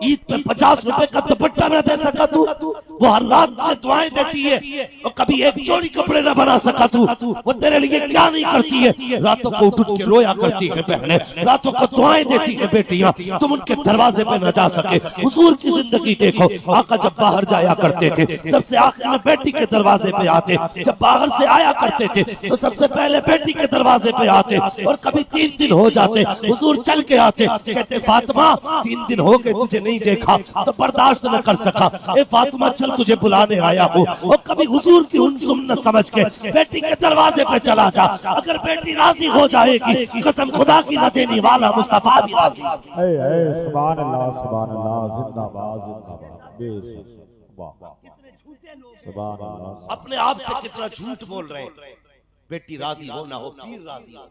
ईद पे 50 रुपए का दुपट्टा न दे सका तू, वो हर रात में दुआएं देती है, और कभी एक जोड़ी कपड़े न बना सका तू, वो तेरे लिए क्या नहीं करती है, रातों को उठ के रोया करती है बहने, रातों को दुआएं देती है बेटियां, तुम उनके दरवाजे पे न जा सके। हुजूर की जिंदगी देखो, आका जब बाहर जाया करते थे सबसे आखिर में बेटी के दरवाजे पे आते, जब बाहर से आया करते थे तो सबसे पहले बेटी के दरवाजे पे आते, और कभी 3 दिन हो जाते हुजूर चल के आते, कहते फातिमा 3 दिन हो गए तुझे नहीं देखा तो बर्दाश्त न कर सका, ए फातिमा चल तुझे बुलाने आया हूँ। और कभी हुजूर की हुन्सुम न समझ के बेटी के दरवाजे पे चला जा, अगर बेटी राजी हो जाएगी कसम खुदा की न देने वाला मुस्तफा भी राजी। सुभान अल्लाह, सुभान अल्लाह, जिंदाबाद जिंदाबाद, बेशक वाह, सुभान अल्लाह। अपने आप से कितना झूठ बोल रहे हैं, बेटी राजी हो ना हो पीर राजी हो,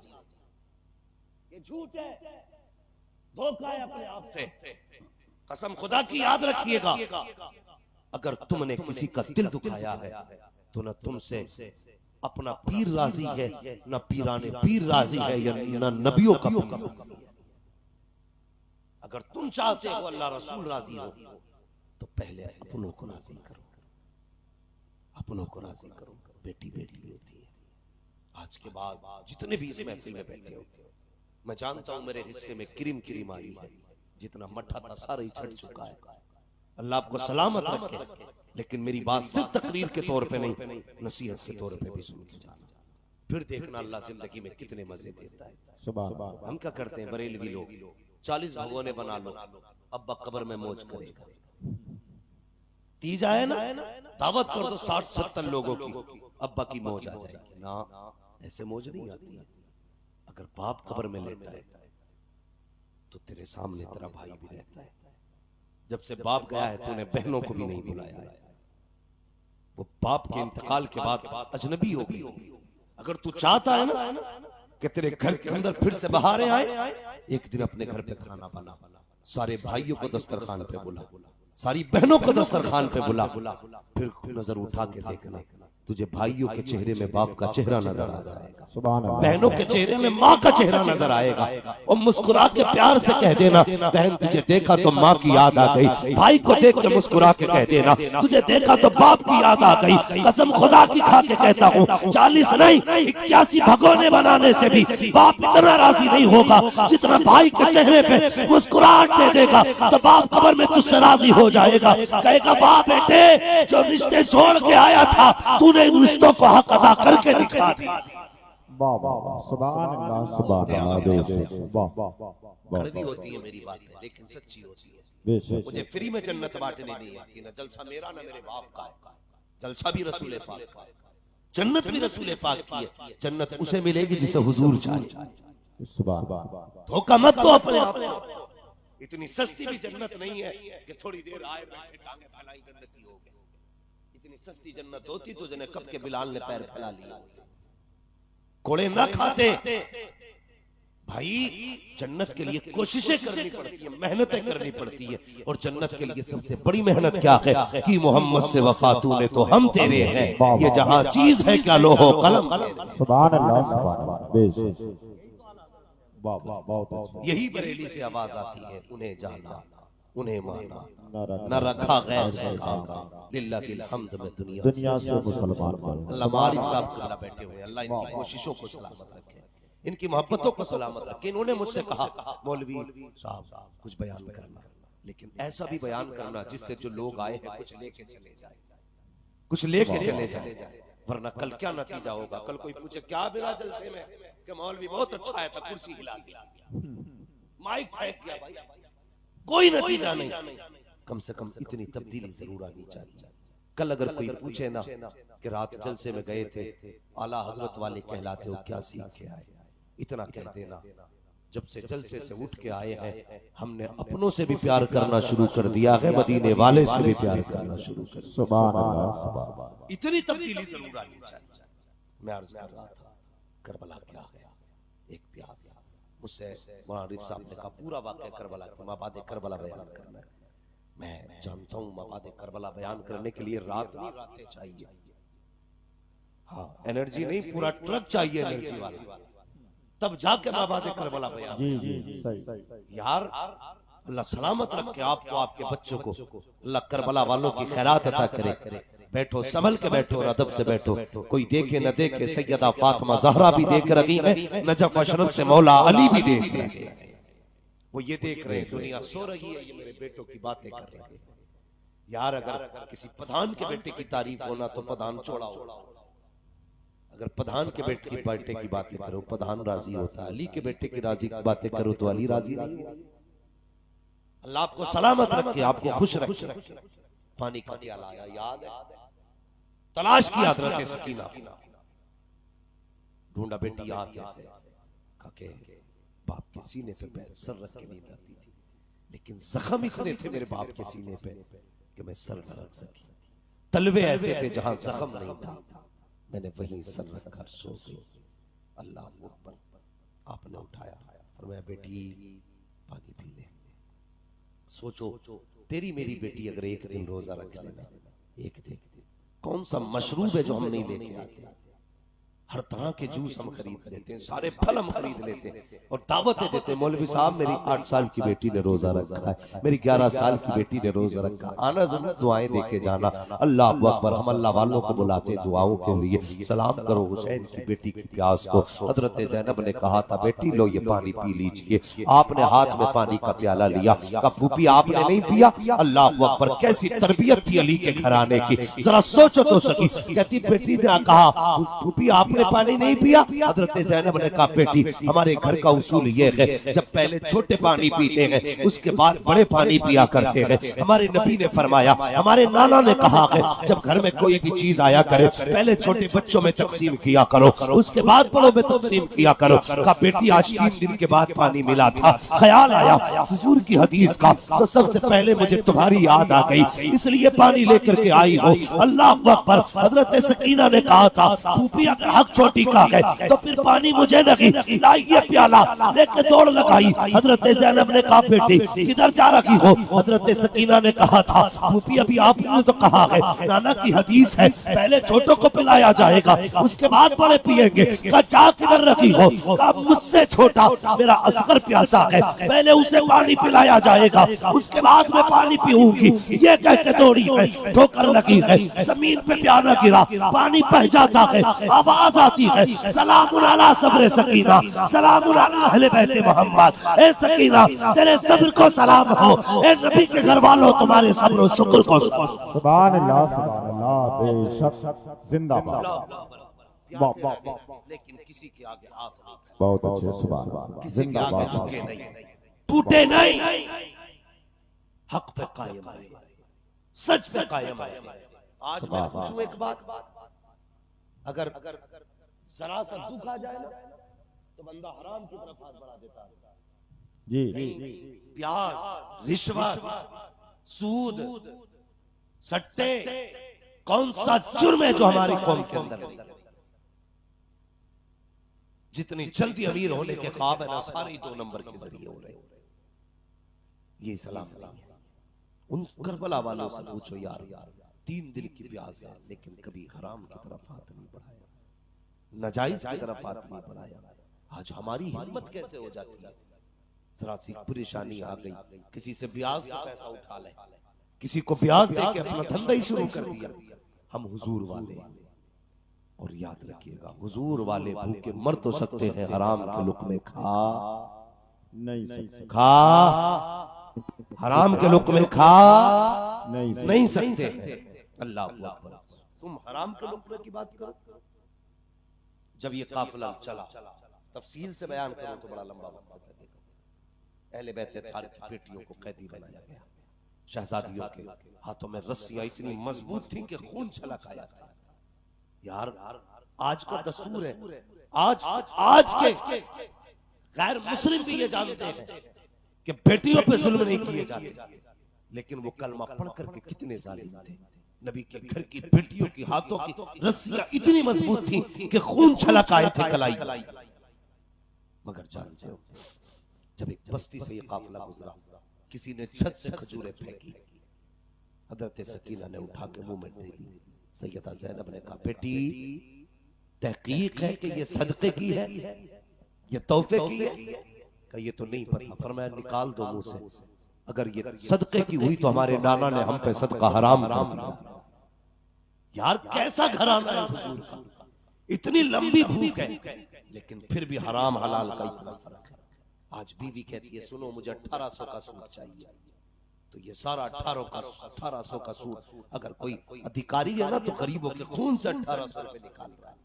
ये झूठ है, धोखा है अपने आप से। कसम खुदा की याद रखिएगा, अगर तुमने किसी का दिल दुखाया है तो न तुमसे अपना पीर राजी है, न पीराने पीर राजी है, या न नबियों का पीर राजी है। अगर तुम चाहते हो अल्लाह रसूल राजी हो तो पहले अपनों को राजी करो, अपनों को राजी करो। बेटी बेटी होती है। आज के बाद जितने भी इस महफिल में बैठे हो, मैं जानता हूं मेरे हिस्से में क्रीम क्रीम आई है, जितना मठा था सारा ही छट चुका है, अल्लाह आपको सलामत रखे। लेकिन मेरी बात सिर्फ तकरीर के तौर पे नहीं, नसीहत के तौर पे भी सुन के जाना, फिर देखना अल्लाह जिंदगी में कितने मजे देता है। हम क्या करते हैं बरेलवी लोग, 40 भगोने बना लो, अब्बा कब्र में मौज करेगा, तीज आए ना दावत कर दो 60-70 लोगों की, अब्बा की मौज आ जाएगी ना। ऐसे मौज नहीं आती है। अगर बाप कब्र में लेटा है तो तेरे सामने तेरा भाई भी रहता है। जब से बाप गया है तूने बहनों को भी नहीं बुलाया है। वो बाप के इंतकाल के बाद अजनबी हो गई। अगर तू चाहता है ना कि तेरे घर के अंदर फिर से बहारें आए, एक दिन अपने घर पे खाना बना, सारे भाइयों को दस्तरखान पे बुला, सारी बहनों को दस्तरखान पे बुला, फिर नजर उठा के देखना, तुझे भाइयों के चेहरे में बाप का चेहरा नजर आ जाएगा, बहनों के चेहरे में माँ का चेहरा नजर आएगा। और मुस्कुरा के प्यार से कह देना, बहन तुझे देखा तो माँ की याद आ गई। भाई को देख के मुस्कुरा के कह देना, तुझे देखा तो बाप की याद आ गई। कसम खुदा की खा के कहता हूँ, 40 नहीं 81 भगोने बनाने से भी बाप इतना राजी नहीं होगा जितना भाई के चेहरे पे मुस्कुराहट दे देगा तो बाप कब्र में तुझसे राजी हो जाएगा। कहेगा बाप बेटे जो रिश्ते छोड़ के आया था तूने इन रिश्तों को हक अदा करके दिखा दिया। वाह वाह सुभान अल्लाह सुभान अल्लाह। कड़वी होती है मेरी बात है लेकिन सच्ची होती है। मुझे फ्री में जन्नत बांटने नहीं आती। ना जलसा मेरा ना मेरे बाप का है, जलसा भी रसूल पाक का है, जन्नत भी रसूल पाक की है। जन्नत उसे मिलेगी जिसे हुजूर चाहे। धोखा मत दो अपने आप को। इतनी सस्ती भी जन्नत नहीं है कि थोड़ी देर आए बैठे टांगे फैलाई जन्नती हो गए। इतनी सस्ती जन्नत होती तो जने कब के बिलाल ने पैर फैला लिया, कोड़े ना खाते। भाई जन्नत के लिए कोशिशें करनी पड़ती है, मेहनतें करनी पड़ती है। और जन्नत के लिए सबसे बड़ी मेहनत क्या है कि मोहम्मद से वफा तूने तो हम तेरे हैं। ये जहां चीज है क्या लोहो कलम। सुभान अल्लाह सुभान अल्लाह। यही बरेली से आवाज आती है, उन्हें जाना उन्हें माना न रखा गैर से खाना लिल्लाहिल हम्द में दुनिया से मुसलमान। अल्लाह मालिक साहब अल्लाह बैठे हुए, अल्लाह इनकी कोशिशों को सलामत रखे, इनकी मोहब्बतों को सलामत रखे। इन्होंने मुझसे कहा मौलवी साहब कुछ बयान करना, लेकिन ऐसा भी बयान करना जिससे जो लोग आए हैं कुछ लेके चले जाए, कुछ लेके चले जाए, वरना कल क्या नतीजा होगा। कल कोई पूछे क्या मिला जलसे में कि मौलवी बहुत अच्छा है, कुर्सी हिला दिया, माइक फेंक दिया, भाई कोई नतीजा नहीं। कम से कम इतनी तब्दीली जरूर आनी चाहिए। कल अगर कोई पूछे ना कि रात जलसे में गए थे, आला हजरत वाले कहलाते हो, क्या सीख के आए, इतना कह देना। जब से जलसे से उठ के आए हैं हमने अपनों से भी प्यार करना शुरू कर दिया है, मदीने वाले से भी प्यार करना शुरू कर दिया। सुभान अल्लाह सुभान अल्लाह। इतनी तब्दीली जरूर आनी चाहिए। मैं अर्ज कर रहा था करबला क्या है, एक प्यास। मुझसे मौलाना रिफ साहब ने कहा पूरा वाक़या करबला की माबाद करबला बयान करना है। मैं जानता हूँ माबाद करबला बयान करने के लिए रात नहीं रातें चाहिए। हाँ एनर्जी नहीं, पूरा ट्रक चाहिए एनर्जी वाला, तब जाके माबाद करबला बयान। जी जी सही यार अल्लाह सलामत रखे आपको, आपके बच्चों को। अल्लाह करबला वालों की खैरात अता करे। बैठो संभल के बैठो और अदब से बैठो, कोई देखे न देखे। सैयदा फातिमा ज़हरा भी देख रही है, नजफ अशरफ से मौला अली भी देख रहे हैं। वो ये देख रहे हैं दुनिया सो रही है, ये मेरे बेटों की बातें कर रहे हैं। यार अगर किसी प्रधान के बेटे की तारीफ होना तो प्रधान छोड़ा हो। अगर प्रधान के बेटे की बातें करो प्रधान राजी होता है, अली के बेटे की राजी की बातें करो तो अली राजी नहीं। अल्लाह आपको सलामत रखे, आपको खुश रखे। पानी का प्याला आया, याद है, तलाश की हजरत सकीना, ढूंढा बेटी आ कैसे, काके बाप के सीने पे पैर सर रख के नींद आती थी, लेकिन जख्म इतने थे मेरे बाप के सीने पे कि मैं सर न रख सकी। तलवे ऐसे थे जहां जख्म नहीं था, मैंने वहीं सर रखकर सो गई। अल्लाह अकबर। आपने उठाया, फरमाया बेटी पानी पी ले। सोचो तेरी मेरी बेटी अगर एक दिन रोजा रख लेना, एक दिन, कौन सा मशरूब है जो हम नहीं लेके आते। हर तरह के जूस हम खरीद लेते हैं, सारे फल हम खरीद लेते हैं और दावतें देते हैं। मौलवी साहब मेरी 8 साल की बेटी ने रोजा रखा है, मेरी 11 साल की बेटी ने रोजा रखा। आना जरूर दुआएं देके जाना। अल्लाह अकबर। हम अल्लाह वालों को बुलाते हैं दुआओं के लिए। सलाम करो हुसैन की बेटी की प्यास को। हजरत ज़ैनब ने कहा था बेटी लो ये पानी पी लीजिए। आपने हाथ में पानी का प्याला लिया, कहा फूफी आपने नहीं पिया। अल्लाह अकबर, कैसी तरबियत थी अली के घराने की, जरा सोचो तो सकी। कहती बेटी ने कहा फूफी आपने पानी नहीं पिया? हजरत ज़ैनब ने कहा बेटी हमारे घर का उसूल ये है, जब पहले छोटे पानी पीते हैं उसके बाद बड़े पानी पिया करते हैं। हमारे नबी ने फरमाया, हमारे नाना ने कहा है जब घर में कोई भी चीज आया करे पहले छोटे बच्चों में तकसीम किया करो, उसके बाद बड़ों में तकसीम किया करो। कहा बेटी आज 3 दिन के बाद पानी मिला था, ख्याल आया हुजूर की हदीस का, तो सबसे पहले मुझे तुम्हारी याद आ गई, इसलिए पानी लेकर के आई हो। अल्लाह अकबर। हजरत सकीना ने कहा था फूफी अगर हक छोटी का है तो फिर पानी मुझे नहीं, लाइए प्याला, लेके दौड़ लगाई। हजरत ज़ैनब ने कहा बेटी किधर जा रही हो? हजरत सकीना ने कहा था फूफी अभी आपने तो कहा है, नाना की हदीस है पहले छोटों को पिलाया जाएगा उसके बाद बड़े पिएंगे। कहा जा किधर रखी हो? कहा मुझसे छोटा मेरा असगर प्यासा है, पहले उसे पानी पिलाया जाएगा उसके बाद मैं पानी पीऊंगी। ये कह के दौड़ी है, ठोकर लगी है, जमीन पे प्याला गिरा, पानी बह जाता है, आवाज आती है सलामुन अला सब्र सकीना, सलामुन अला अहले बैत मोहम्मद। ए सकीना तेरे सब्र को सलाम हो, ए नबी के घर वालों तुम्हारे सब्र और शुक्र को। सुभान अल्लाह बेशक जिंदाबाद। लेकिन किसी के आगे हाथ नहीं, बहुत अच्छे सुभान अल्लाह, किसी के आगे जिंदाबाद। झुके नहीं, टूटे नहीं, हक पे कायम है, सच पे कायम है। आज मैं पूछूं एक बात, अगर जरा सा दुख आ जाए ना तो बंदा हराम की तरफ हाथ बढ़ा देता है। जी प्याज, रिश्वत, सूद, सट्टे, कौन सा जुर्म है जो हमारी कौम के अंदर नहीं? जितनी जल्दी अमीर होने के ख्वाब है ना सारे 2 नंबर के जरिए हो रहे हैं। ये सलाम नहीं है। उन करबला वालों से पूछो यार 3 दिन की प्यास है लेकिन कभी हराम की तरफ हाथ नहीं बढ़ाया, नाजायज की तरफ हाथ नहीं बढ़ाया। आज हमारी हिम्मत कैसे हो जाती है? जरा सी परेशानी आ गई, किसी से ब्याज का पैसा उठा ले, किसी को ब्याज देके अपना धंधा ही शुरू कर दिया। हम हुजूर वाले, और याद रखिएगा हुजूर वाले भूखे मर तो सकते हैं, हराम के लुक़मे खा नहीं सकते, खा हराम के लुक़मे खा नहीं सकते। अल्लाह अकबर। तुम हराम के लुक़मे की बात करो। जब ये काफिला चला, तफसील से बयान करो तो बड़ा लंबा वक्त लगेगा। अहले बैत तार की बेटियों को कैदी बनाया गया, शहजादियों के हाथों में रस्सियां इतनी मजबूत थी कि खून छलक आया था। यार आज का दस्तूर है, आज के गैर मुस्लिम भी ये जानते हैं कि बेटियों पे जुल्म नहीं किए जाते, लेकिन वो कलमा पढ़ करके कितने जालिम थे। नबी के घर की बेटियों की हाथों की रस्सियां इतनी मजबूत थी कि खून छलक आए थे कलाई। मगर जानते हो जब एक बस्ती से ये काफिला गुजरा, किसी ने छत से खजूरें फेंकी, हजरत सकीना ने उठा के मुंह में दे दी। सैयदा ज़ैनब ने कहा बेटी तहकीक है कि ये सदके की है, ये तोहफे की है? कहा ये तो नहीं पता। फरमाया निकाल दो मुंह से, अगर ये सदके की हुई तो हमारे नाना ने हम पे सदका हराम कर दिया। यार कैसा घराना है हुजूर का, इतनी लंबी भूख है लेकिन फिर भी हराम हलाल का इतना फर्क है। आज बीवी कहती है सुनो मुझे 1800 का सूट चाहिए, तो ये सारा 1800 का सूट अगर कोई अधिकारी है ना तो गरीबों के खून से 1800 रुपए निकाल रहा है।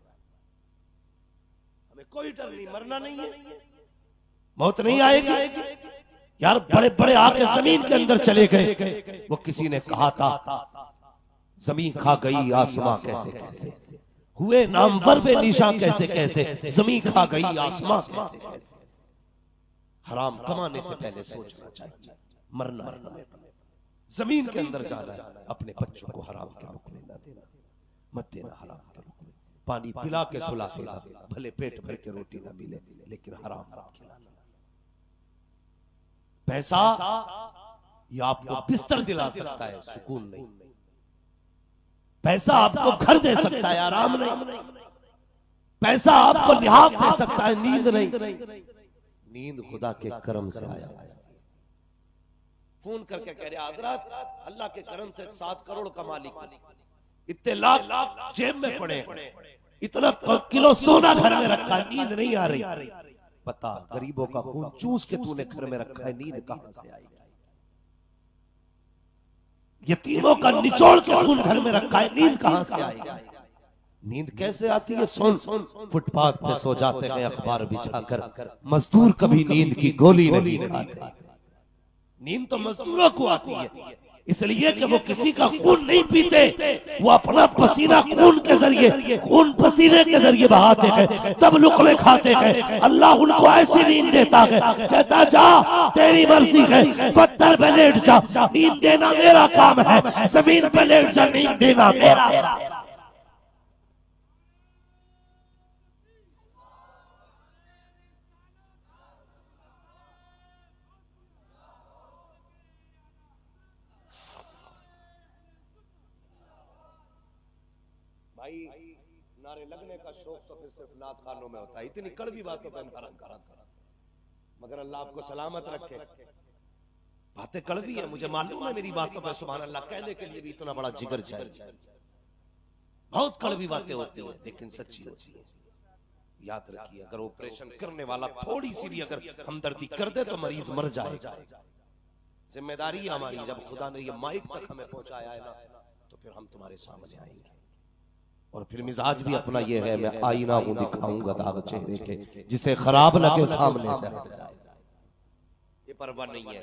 हमें कोई डर नहीं, मरना नहीं है, मौत नहीं आएगी। यार बड़े बड़े आके जमीन के अंदर चले गए। वो किसी ने कहा था जमीन खा गई आसमां कैसे कैसे, हुए नामवर बे निशा कैसे कैसे, जमीन खा गई आसमां कैसे कैसे। हराम कमाने से पहले सोचना चाहिए, मरना है, जमीन के अंदर जाना है। अपने बच्चों को हराम के लुक़मे न देना, मत देना हराम के लुक़मे। पानी पिला के सुला देना, भले पेट भर के रोटी ना मिले लेकिन हराम मत खिलाना। पैसा ये आपको बिस्तर दिला सकता है, सुकून नहीं। पैसा आपको घर दे सकता है, आराम नहीं। पैसा आपको लिहाज दे सकता है, नींद नहीं। नींद खुदा के करम से आया। फोन करके कह रहे हजरत अल्लाह के करम से 7 करोड़ का मालिक, इतने लाख जेब में पड़े, इतना किलो सोना घर में रखा, नींद नहीं आ रही। पता गरीबों का खून चूस के तूने घर में रखा है, नींद कहां से आएगी? यतीमों का निचोड़ के खून घर में रखा है, नींद कहां से आएगी? नींद कैसे आती है? सुन, फुटपाथ पे सो जाते हैं अखबार बिछाकर, मजदूर कभी नींद की गोली नहीं खाते। नींद तो मजदूरों को आती है, इसलिए कि वो किसी का खून नहीं पीते, वो अपना पसीना खून के जरिए, खून पसीने के जरिए बहाते हैं, तब लुक़मे खाते हैं। अल्लाह उनको ऐसी नींद देता है, कहता जा तेरी मर्जी है, पत्थर पे लेट जा, नींद देना मेरा काम है, जमीन पे लेट जा, नींद देना मेरा। भाई नारे लगने का शौक तो फिर सिर्फ नात खानों में होता है, इतनी कड़वी बातों पर हराम करा, मगर अल्लाह आपको सलामत रखे। बातें कड़वी है, मुझे मालूम है, मेरी बातों पर सुभान अल्लाह कहने के लिए भी इतना बड़ा जिगर चाहिए। बहुत कड़वी बातें होती है लेकिन सच्ची होती है। याद रखिए, अगर ऑपरेशन करने वाला थोड़ी सी भी अगर हमदर्दी कर दे तो मरीज मर जाए। जिम्मेदारी है हमारी, जब खुदा ने ये माइक तक हमें पहुंचाया है ना, तो फिर हम तुम्हारे सामने आएंगे। और फिर मिजाज भी अपना ये है, मैं आईना हूं दिखाऊंगा दाग चेहरे के, जिसे खराब लगे सामने से हट जाए। ये परवाह नहीं है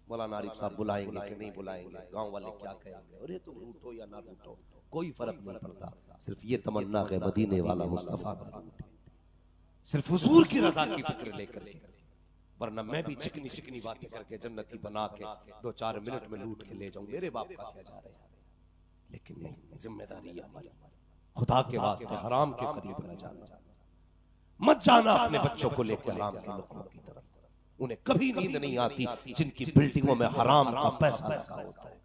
मौलाना आरिफ साहब बुलाएंगे कि नहीं बुलाएंगे, गांव वाले क्या कहेंगे, अरे तुम रूठो या ना रूठो, कोई फर्क नहीं पड़ता। सिर्फ ये तमन्ना है मदीने वाला मुस्तफा का, सिर्फ हुजूर की रजा की फिक्र लेकर के, वरना मैं भी चिकनी चिकनी बातें करके जन्नती बना के 2-4 मिनट में लूट के ले जाऊं, मेरे बाप का क्या जा रहा है। लेकिन नहीं, जिम्मेदारी है हमारी, खुदा के वास्ते हराम के करीब न जाना, मत जाना अपने बच्चों को लेकर हराम के लोगों की तरफ। उन्हें कभी नींद नहीं आती जिनकी बिल्डिंगों में हराम का पैसा लगा होता है।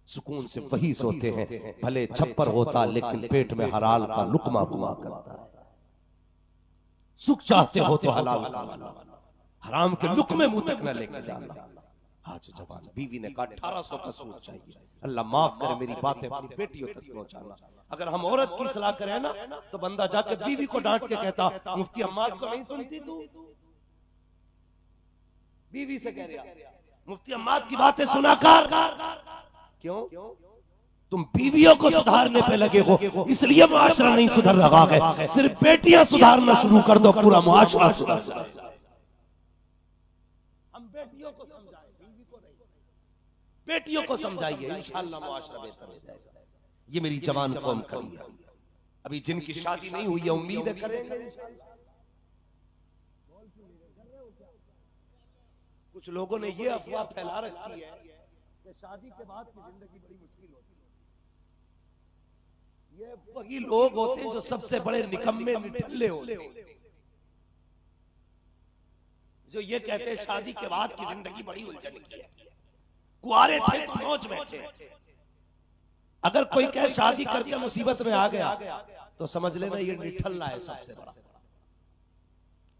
सुकून से वही सोते हैं, भले छप्पर होता लेकिन पेट में हलाल का लुकमा घुमा करता है। सुख चाहते हो तो हलाल का, हराम के लुकमे मुंह तक न लेके जाना। आज जवान बीवी ने कहा 1800 का सूट चाहिए, अल्लाह माफ करे मेरी बातें अपनी बेटियों तक पहुंचाना। अगर हम औरत की सलाह करें ना, तो बंदा जाके बीवी को डांट के कहता मुफ्ती अम्माद को नहीं सुनती तू, बीवी से कह रहा मुफ्ती अम्माद की बातें सुना कर। क्यों? तुम बीवियों को सुधारने पे लगे हो, इसलिए मुआशरा नहीं सुधर रहा है। सिर्फ बेटियां सुधारना शुरू कर दो, पूरा मुआशरा सुधर जाएगा। हम बेटियों को समझाएं, बीवी को नहीं। बेटियों को समझाइए, इंशाअल्लाह मुआशरा बेहतर हो जाएगा। ये मेरी जवान कौम खड़ी है, अभी जिनकी शादी नहीं हुई है उम्मीद है करेंगे। कुछ लोगों ने ये अफवाह फैला रखी है कि शादी के बाद की जिंदगी बड़ी मुश्किल होती है। ये वही लोग होते हैं जो सबसे बड़े निकम्मे निठल्ले होते हैं, जो ये कहते हैं शादी के बाद की जिंदगी बड़ी उलझन की है। कुआरे थे तो मौज में थे, अगर कोई कहे शादी करके मुसीबत में आ गया तो समझ लेना ये निठल्ला है सबसे बड़ा।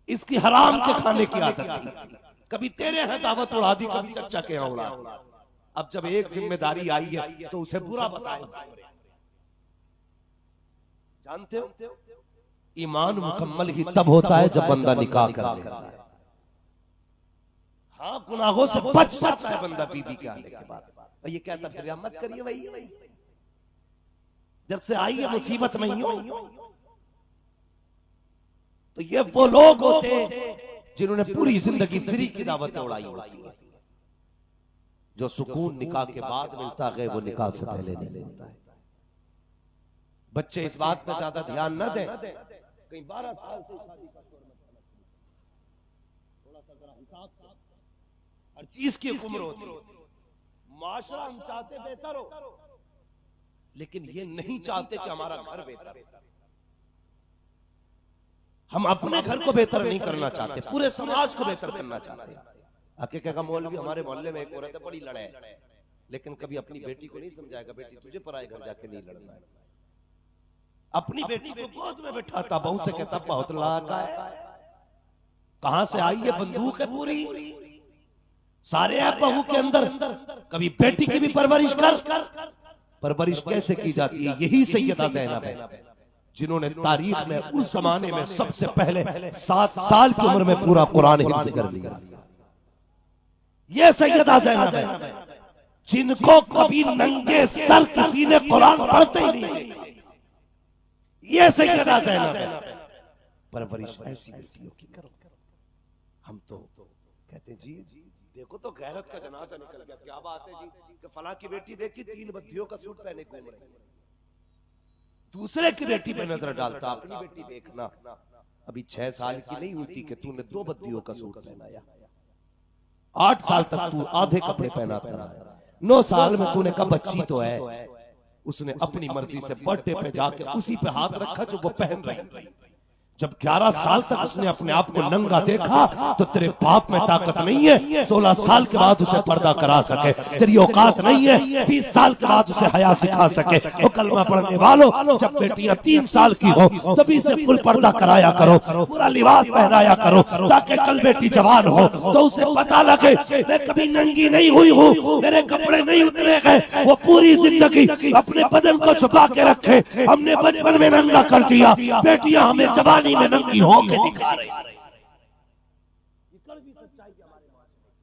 इसकी हराम के खाने की आदत थी, कभी तेरे यहाँ दावत उड़ा दी, कभी चचा के यहाँ उड़ा दी। अब जब एक जिम्मेदारी आई है तो उसे बुरा बताए। जानते हो ईमान मुकम्मल ही तब होता है जब बंदा निकाह कर लेता है। हाँ, गुनाहों से बच जाता है बंदा बीवी के आने के बाद। ये कहता फिर मत करिए वही, जब से आई है मुसीबत में ही हो। तो ये वो लोग होते हैं जिन्होंने पूरी जिंदगी फ्री की दावतें उड़ाई होती है। जो सुकून निकाह के बाद मिलता है वो निकाह से पहले नहीं मिलता है। बच्चे इस बात पे ज्यादा ध्यान न दें, कहीं 12 साल से शादी का शोर मत करना, थोड़ा सा जरा हिसाब से। हर चीज की उम्र होती है। माशरा हम चाहते बेहतर हो, लेकिन ये नहीं चाहते कि हमारा घर बेहतर हो। हम अपने घर को बेहतर नहीं करना चाहते, पूरे समाज को बेहतर करना चाहते हैं। हकीकत का मौलवी हमारे मोहल्ले में एक औरत है, बड़ी लड़ाई, लेकिन कभी अपनी बेटी को नहीं समझाएगा, बेटी तुझे पराए घर जाके नहीं लड़ना है। अपनी बेटी को गोद में बैठाता, बहू से कहता बहुत लाका है, कहां से आई है बंदूक है पूरी, सारे है बहू के अंदर। कभी बेटी की भी परवरिश कर। परवरिश कैसे की जाती है? यही सैयदा ज़ैनब है, जिन्होंने तारीख में उस जमाने में सबसे पहले 7 साल की उम्र में पूरा कुरान हिफ्ज़ कर लिया। ये सैयदा ज़ैनब है, जिनको कभी नंगे सर किसी ने कुरान पढ़ते ही नहीं, ये सैयदा ज़ैनब है। परवरिश ऐसी बेटियों की करो। हम तो कहते जी देखो तो गैरत का जनाजा निकल गया, क्या बात है जी कि फला की बेटी देखी 3 बद्दियों का सूट पहने घूम रही है, दूसरे की बेटी पे नजर डालता, अपनी बेटी देखना। अभी 6 साल की नहीं हुई थी कि तूने 2 बद्दियों का सूट पहनाया, 8 साल तक तू आधे कपड़े पहनाता रहा, 9 साल में तूने कहा बच्ची तो है, उसने अपनी मर्जी से बर्थडे पे जाके उसी पे हाथ रखा जो वो पहन रही थी। जब 11 साल तक उसने अपने आप को नंगा देखा तो तेरे बाप में ताकत नहीं है 16 साल के बाद उसे पर्दा करा सके, तेरी औकात नहीं है 20 साल के बाद उसे हया सिखा सके। वो कलमा पढ़ने वालों, जब बेटियां 3 साल की हो तभी से फुल पर्दा कराया करो, पूरा लिबास पहनाया करो, ताकि कल बेटी जवान हो तो उसे पता लगे मैं कभी नंगी नहीं हुई हूँ, मेरे कपड़े नहीं उतरे गए। वो पूरी जिंदगी अपने बदन को छुपा के रखे, हमने बचपन में नंगा कर दिया, बेटियां हमें जवानी में नंगी होके दिखा रही।